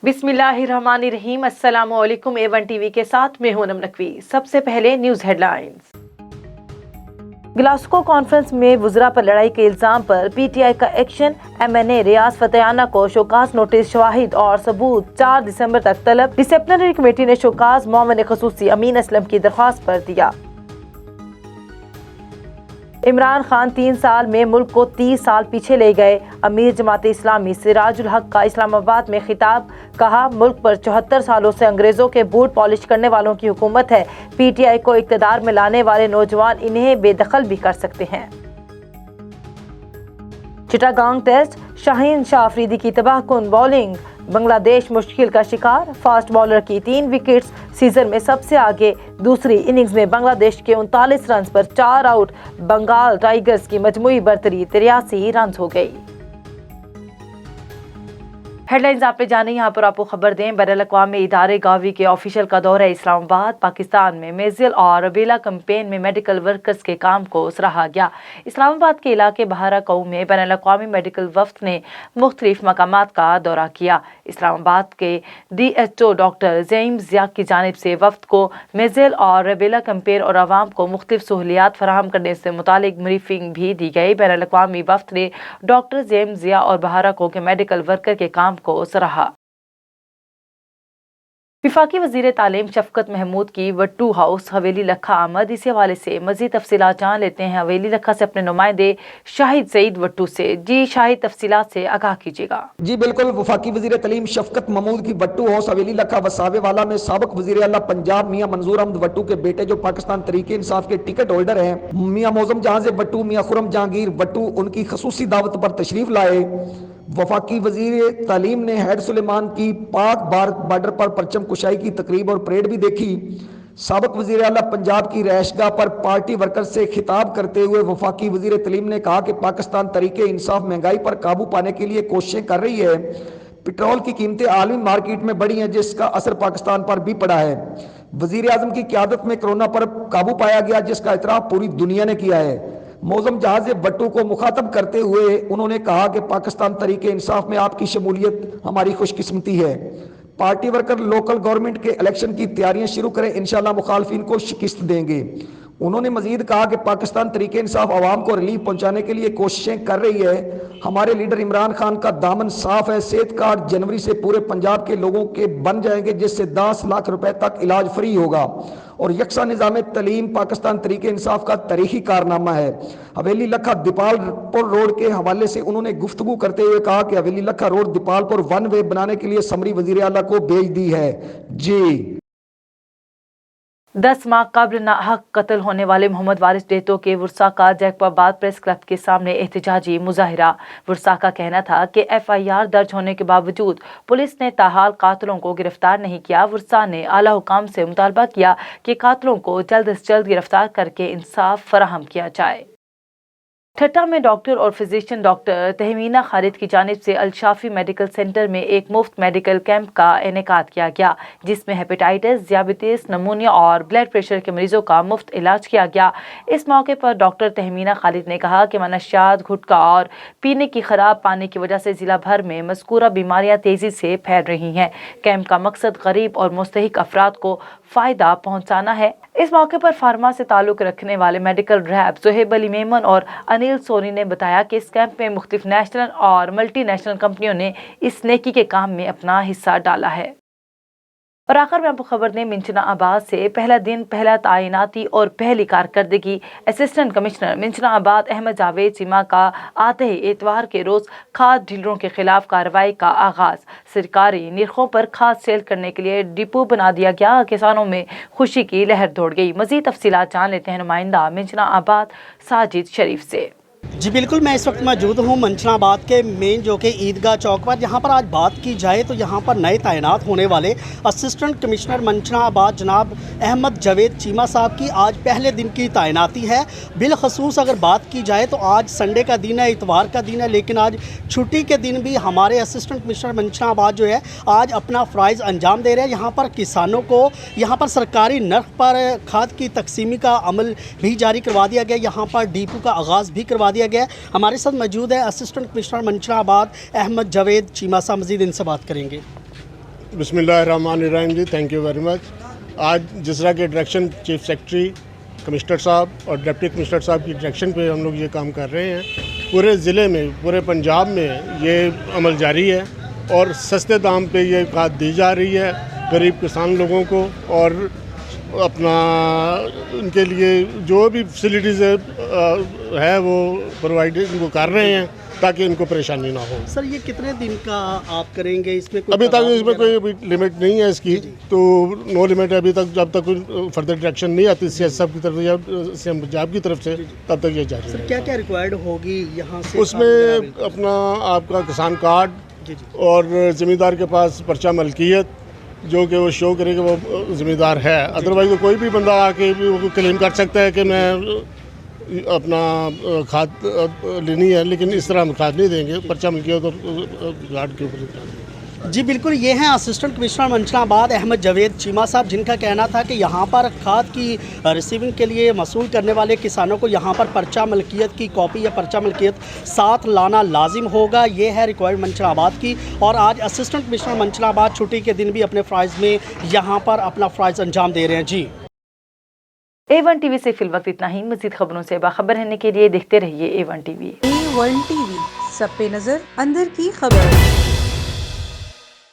बिस्मिल्लाहिर्रहमानिर्रहीम। अस्सलामु अलैकुम। A1 टीवी के साथ मैं हूं नकवी। सबसे पहले न्यूज़ हेडलाइंस। ग्लासगो कॉन्फ्रेंस में वुज़रा पर लड़ाई के इल्ज़ाम पर PTI का एक्शन। MNA रियाज फतेहाना को शोकास नोटिस, शवाहिद और सबूत 4 दिसंबर तक तलब। डिसिप्लिनरी कमेटी ने शोकास मोमिन खसूसी अमीन असलम की दरख्वास्त पर दिया। इमरान खान 3 साल में मुल्क को 30 साल पीछे ले गए। अमीर जमात इस्लामी सिराजुल हक का इस्लामाबाद में खिताब, कहा मुल्क पर 74 सालों से अंग्रेजों के बूट पॉलिश करने वालों की हुकूमत है। PTI को इक़्तिदार में लाने वाले नौजवान इन्हें बेदखल भी कर सकते हैं। चिटागांग टेस्ट, शाहीन शाह अफरीदी की तबाहकुन बॉलिंग, बांग्लादेश मुश्किल का शिकार। फास्ट बॉलर की 3 विकेट्स, सीजन में सबसे आगे। दूसरी इनिंग्स में बांग्लादेश के 39 रन पर 4 आउट। बंगाल टाइगर्स की मजमूई बर्तरी 83 रन हो गई। हेडलाइंस आपने जाने, यहाँ पर आपको खबर दें। बैनुल-अक़वामी इदारे गावी के ऑफिशियल का दौरा इस्लामाबाद। पाकिस्तान में मेज़ल और रूबेला कैंपेन में मेडिकल वर्कर्स के काम को सराहा गया। इस्लामाबाद के इलाके बहारा-कऊ में बैनुल-अक़वामी मेडिकल वफ़द ने मुख्तलिफ मकामात का दौरा किया। इस्लामाबाद के DHO डॉक्टर ज़हीम ज़िया की जानिब से वफ़द को मेज़ल और रूबेला कैंपेन और आवाम को मुख्तलिफ सहूलियात फराहम करने से मुतालिक ब्रीफिंग भी दी गई। बैनुल-अक़वामी वफ़द ने डॉक्टर ज़हीम ज़िया और बहारा-कऊ के मेडिकल वर्कर के काम को सराहा। वफाकी वज़ीर तालीम शफ़क़त महमूद की वट्टू हाउस हवेली लखा आमद। इसी हवाले से मज़ीद तफ़सीलात जान लेते हैं हवेली लखा से अपने नुमाइंदे शाहिद सईद वट्टू से। जी शाहिद, तफ़सीलात से आगाह कीजिएगा। जी बिल्कुल, वफाकी वज़ीर तालीम शफ़क़त महमूद की वट्टू हाउस हवेली लखा वसावे वाला में साबिक़ वज़ीर आला पंजाब मियाँ मंजूर अहमद वट्टू के बेटे जो पाकिस्तान तहरीक इंसाफ के टिकट होल्डर हैं, मियाँ मौज़म जहां वट्टू, मियाँ खुरम जहांगीर वट्टू, उनकी खसूसी दावत पर तशरीफ़ लाए। वफाकी वज़ीर तालीम ने हैड सुलेमान की पाक भारत बॉर्डर पर परचम कुशाई की तकरीब और परेड भी देखी। साबिक़ वज़ीर आला पंजाब की रहायशगाह पर पार्टी वर्कर से खिताब करते हुए वफाकी वज़ीर तालीम ने कहा कि पाकिस्तान तहरीक इंसाफ महंगाई पर काबू पाने के लिए कोशिशें कर रही है। पेट्रोल की कीमतें आलमी मार्केट में बढ़ी हैं, जिसका असर पाकिस्तान पर भी पड़ा है। वज़ीर आज़म की क़यादत में कोरोना पर काबू पाया गया, जिसका इतराफ़ पूरी दुनिया ने किया है। मौज़म जहाज़ वट्टू को मुखातब करते हुए उन्होंने कहा कि पाकिस्तान तहरीक इंसाफ में आपकी शमूलियत हमारी खुशकिस्मती है। पार्टी वर्कर लोकल गवर्नमेंट के इलेक्शन की तैयारियां शुरू करें, इंशाल्लाह मुखालफिन को शिकस्त देंगे। उन्होंने मजीद कहा कि पाकिस्तान तहरीक इंसाफ आवाम को रिलीफ पहुंचाने के लिए कोशिशें कर रही है। हमारे लीडर इमरान खान का दामन साफ है। सेहत कार्ड जनवरी से पूरे पंजाब के लोगों के बन जाएंगे, जिससे 10 लाख रुपए तक इलाज फ्री होगा। और यकसा निज़ाम तलीम पाकिस्तान तहरीक इंसाफ का तारीखी कारनामा है। हवेली लखा दीपालपुर रोड के हवाले से उन्होंने गुफ्तगू करते हुए कहा कि हवेली लखा रोड दीपालपुर 1 वे बनाने के लिए समरी वज़ीर आला को भेज दी है। जी 10 माह कबल नाहक कत्ल होने वाले मोहम्मद वारिस डेतो के वुरसा का जैकबाबाद प्रेस क्लब के सामने एहतजाजी मुजाहिरा। वुरसा का कहना था कि FIR दर्ज होने के बावजूद पुलिस ने ताहाल कातलों को गिरफ्तार नहीं किया। वुरसा ने आला हुकाम से मुतालबा किया कि कातलों को जल्द से जल्द गिरफ्तार करके इंसाफ फराहम किया जाए। ठट्टा में डॉक्टर और फिजिशियन डॉक्टर तहमीना खालिद की जानिब से अल-शाफी मेडिकल सेंटर में एक मुफ्त मेडिकल कैंप का इनेकाद किया गया, जिसमें हेपेटाइटिस, दियाबिटीज, नमूनिया और ब्लड प्रेशर के मरीजों का मुफ्त इलाज किया गया। इस मौके पर डॉक्टर तहमीना खालिद ने कहा कि मनशियात, गुटखा और पीने की खराब पानी की वजह से जिला भर में मज़कूरा बीमारियां तेजी से फैल रही हैं। कैंप का मकसद गरीब और मुस्तहिक अफराद को फ़ायदा पहुँचाना है। इस मौके पर फार्मा से ताल्लुक़ रखने वाले मेडिकल रैप ज़ुहैब अली मेमन और अनिल सोनी ने बताया कि इस कैंप में मुख्तलिफ नेशनल और मल्टी नेशनल कंपनियों ने इस नेकी के काम में अपना हिस्सा डाला है। और आखिर में आपको खबर दें मिंचना आबाद से। पहला दिन, पहला तैनाती और पहली कारकर्दगी। असिस्टेंट कमिश्नर मिंचना आबाद अहमद जावेद चीमा का आते ही इतवार के रोज़ खाद डीलरों के खिलाफ कार्रवाई का आगाज़। सरकारी निर्खों पर खाद सेल करने के लिए डिपो बना दिया गया। किसानों में खुशी की लहर दौड़ गई। मज़ीद तफसीलात जान लेते हैं नुमाइंदा मिंचना आबाद साजिद शरीफ से। जी बिल्कुल, मैं इस वक्त मौजूद हूँ मंचनाबाद के मेन जो कि ईदगाह चौक पर। यहाँ पर आज बात की जाए तो यहाँ पर नए तैनात होने वाले असिस्टेंट कमिश्नर मंचनाबाद जनाब अहमद जावेद चीमा साहब की आज पहले दिन की तैनाती है। बिलखसूस अगर बात की जाए तो आज संडे का दिन है, इतवार का दिन है, लेकिन आज छुट्टी के दिन भी हमारे असिस्टेंट कमिश्नर मंचनाबाद जो है आज अपना फ़राइज़ अंजाम दे रहे हैं। यहाँ पर किसानों को यहाँ पर सरकारी नर्ख पर खाद की तकसीमी का अमल भी जारी करवा दिया गया। यहाँ पर डिपो का आगाज़ भी करवा दिया गया। हमारे साथ मौजूद है असिस्टेंट कमिश्नर मंचनाबाद अहमद जावेद चीमा साहब, मजीद इनसे बात करेंगे। बिस्मिल्लाहिर्रहमानिर्रहीम जी, थैंक यू वेरी मच। आज जिसरा के डायरेक्शन चीफ सेक्रेटरी कमिश्नर साहब और डिप्टी कमिश्नर साहब की डायरेक्शन पे हम लोग ये काम कर रहे हैं। पूरे ज़िले में, पूरे पंजाब में ये अमल जारी है और सस्ते दाम पे ये खाद दी जा रही है गरीब किसान लोगों को, और अपना उनके लिए जो भी फैसिलिटीज़ है वो प्रोवाइड वो कर रहे हैं ताकि इनको परेशानी ना हो। सर ये कितने दिन का आप करेंगे, इसमें कोई अभी तक तादाद इसमें वगैरह? कोई लिमिट नहीं है इसकी, तो नो लिमिट है अभी तक, जब तक कोई फर्दर डायरेक्शन नहीं आती सीएम की तरफ या सीएम पंजाब की तरफ से, तब तक ये जारी सर है। क्या क्या रिक्वायर्ड होगी यहाँ से? उसमें अपना आपका किसान कार्ड जी जी। और ज़मींदार के पास पर्चा मलकियत जो कि वो शो करे कि वो ज़मींदार है, अदरवाइज तो कोई भी बंदा आके भी वो क्लेम कर सकता है कि मैं अपना खाद लेनी है, लेकिन इस तरह हम खाद नहीं देंगे, पर्चा मलकियत और कार्ड के ऊपर। जी बिल्कुल, ये हैं असिस्टेंट कमिश्नर मंचनाबाद अहमद जावेद चीमा साहब, जिनका कहना था कि यहाँ पर खाद की रिसीविंग के लिए मसूल करने वाले किसानों को यहाँ पर पर्चा मलकियत की कॉपी या पर्चा मलकियत साथ लाना लाजिम होगा। ये है रिक्वायर्ड मंचनाबाद की। और आज असिस्टेंट कमिश्नर मंचनाबाद छुट्टी के दिन भी अपने फ़राइज़ में यहाँ पर अपना फ़राइज़ अंजाम दे रहे हैं। जी A1 टीवी से फिल वक्त इतना ही। मज़ीद खबरों से बाखबर रहने के लिए देखते रहिए A1 टीवी। A1 टीवी, सब पे नजर, अंदर की खबर।